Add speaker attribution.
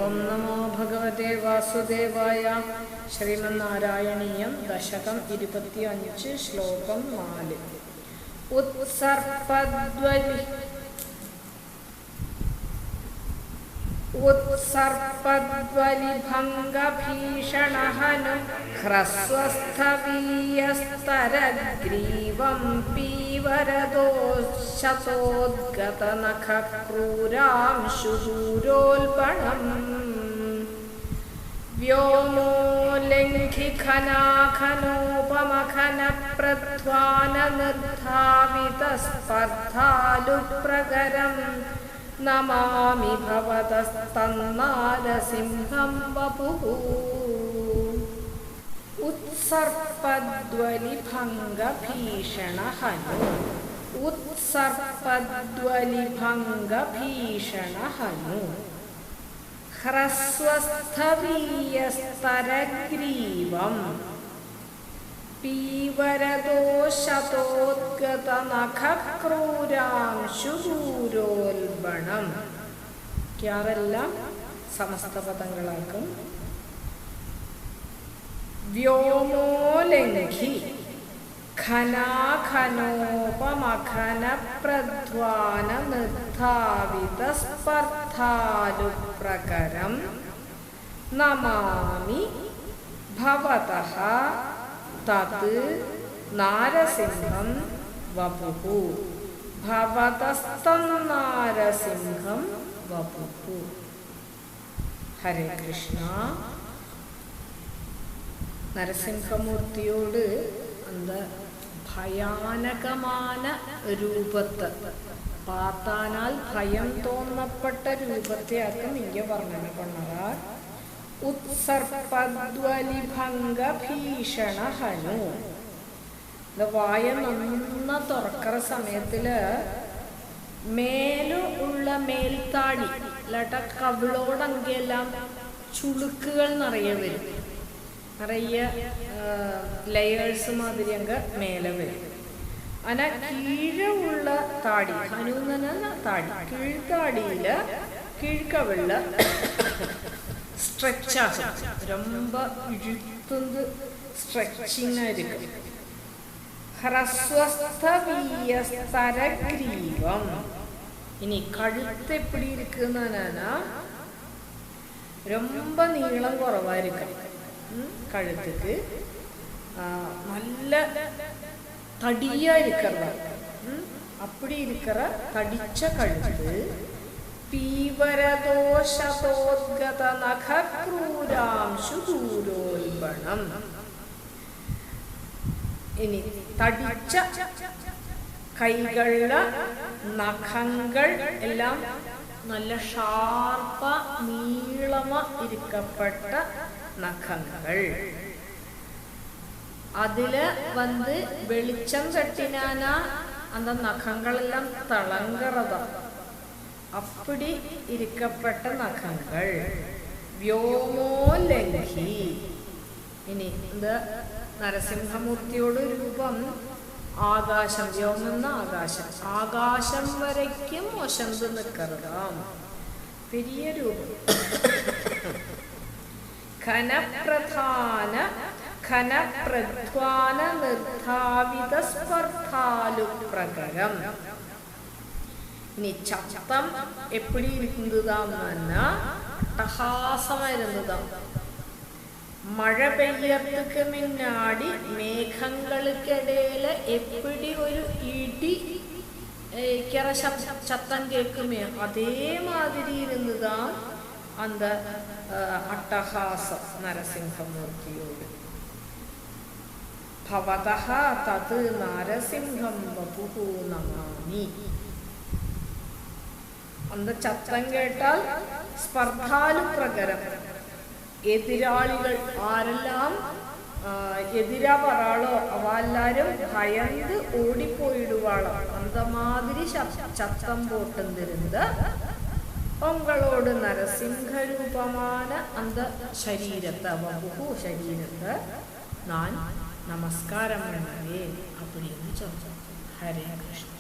Speaker 1: ഓം നമോ ഭഗവതേ വാസുദേവായ. ശ്രീമന്നാരായണീയം ദശകം 25 ശ്ലോകം 4. ഉത്സർപ്പദ്വലിഭംഗഭീഷണഹനു ഹ്രസ്വസ്ഥവീയസ്തരഗ്രീവം പീവരദോശതോദ്ഗതനഖക്രൂരാംശൂരോൽപണം വ്യോമോലംഘിഖനാഖനോപമഖനപ്രധ്വാനനിർധാവിതസ്പർദ്ധാലുപ്രകരം നമാമി ഭവതസ്തന്നാരസിംഹം വപുഃ. ഉത്സർപ്പദ്വലിഭംഗഭീഷണഹനു. ഉത്സർപ്പദ്വലിഭംഗഭീഷണഹനു ഹ്രസ്വസ്ഥവീയസ്തരഗ്രീവം പീവരദോശതോദ്ഗതനഖക്രൂരാംശൂരോൽബണം. ക്യാറെല്ലാം സമസ്ത പദങ്ങളാക്കും. വ്യോമോലംഘി ഖനാഖനോപമഖനപ്രധ്വാനനിർധാവിതസ്പർദ്ധാലുപ്രകരം നമാമി ഭവതഃ തത് നാരസിംഹം വപുഃ. ഭവതസ്തന്നാരസിംഹം വപുഃ. ഹരേ കൃഷ്ണ. നരസിംഹമൂർത്തിയോട് அந்த ഭയാനകமான രൂപത്തെ பார்த்தாനാൽ ഭയം തോന്നപ്പെട്ട രൂപത്തെയാക്കും ഇങ്ങനെ വർണ്ണന പണ്ണാർ. ഉത്സർപ്പദ്വലിഭംഗഭീഷണഹനു. വായ നന്ന തുറക്കറ സമയത്തില് മേലു ഉള്ള മേൽത്താടി ഇല്ലാട്ട കവിളോടങ്കെല്ലാം ചുളുക്കുകൾ നിറയെ വരും. നിറയെ ലെയേഴ്സ് മാതിരി അങ്ങ് മേലെ വരും. അന കീഴുള്ള താടി ഹനുന്നന താടി കീഴ്ത്താടിയില് കീഴ്ക്കവിള സ്ട്രെച്ച് ആകും. ரொம்ப ഇഴുത്തുന്നത് സ്ട്രെച്ചിങ് ആയിരിക്കും. ഹ്രസ്വസ്ഥവീയസ്തരഗ്രീവം. ഇനി കഴുത്ത് എപ്പിടി ഇരിക്കുന്നതിനാ ரொம்ப നീളം കുറവായിരിക്കും. കഴുത്തുക്ക് നല്ല തടിയാ ഇരിക്കറ. അപ്പടി ഇരിക്കറ തടിച്ച കഴുത്ത്. പീവരദോശതോദ്ഗതനഖക്രൂരാംശൂരോൽബണം. ഇനി തടിച്ച കൈകളുടെ നഖങ്ങൾ എല്ലാം നല്ല ഷാർപ്പ നീളമ ഇരിക്കപ്പെട്ട നഖങ്ങൾ. അതില് വന്ന് വെളിച്ചം തട്ടിനാനാ அந்த നഖങ്ങളെല്ലാം തിളങ്ങറതാ. അപ്പടി ഇരിക്കപ്പെട്ട നഖങ്ങൾ. വ്യോമോലംഘി. ഇനി ഇത് നരസിംഹമൂർത്തിയോട് രൂപം ആകാശം. വ്യോമെന്ന ആകാശം. ആകാശം വരയ്ക്കും ഒശന്ത് നിൽക്കറതാം. പെരിയ രൂപം. ഖനപ്രധ്വാനനിർധാവിതസ്പർദ്ധാലുപ്രകരം. ഇനി ചത്തം എപ്പിടി ഇരിക്കുന്നതാന്ന് അട്ടഹാസമായിരുന്നതാം. മഴ പെയ്യறதுக்கு മുന്നാടി മേഘങ്ങൾക്കിടയില് എപ്പിടി ഒരു ഇടി ചത്തം കേൾക്കുമേ അതേമാതിരി ഇരുന്നതാം അന്ത അട്ടഹാസം നരസിംഹമൂർത്തിയോട്. ഭവതഃ തത് നാരസിംഹം വപുഃ നമാമി. അന്ത ചത്തം കേട്ടാൽ സ്പർദ്ധാലുപ്രകരം. എതിരാളികൾ ആരെല്ലാം എതിരാ പറയാളോ അവല്ലാരും ഭയന്ന് ഓടിപ്പോയിടുവാളോ അന്തമാതിരി ചത്തം പോട്ടുന്നിരുന്നത് ഉങ്ങളോട് നരസിംഹരൂപமான அந்த ശരീരത്തെ വപുഃ ശരീരത്തെ ഞാൻ നമസ്കാരം பண்ணுவேன் அப்படின்னு சொல்றேன். ഹരേ കൃഷ്ണ.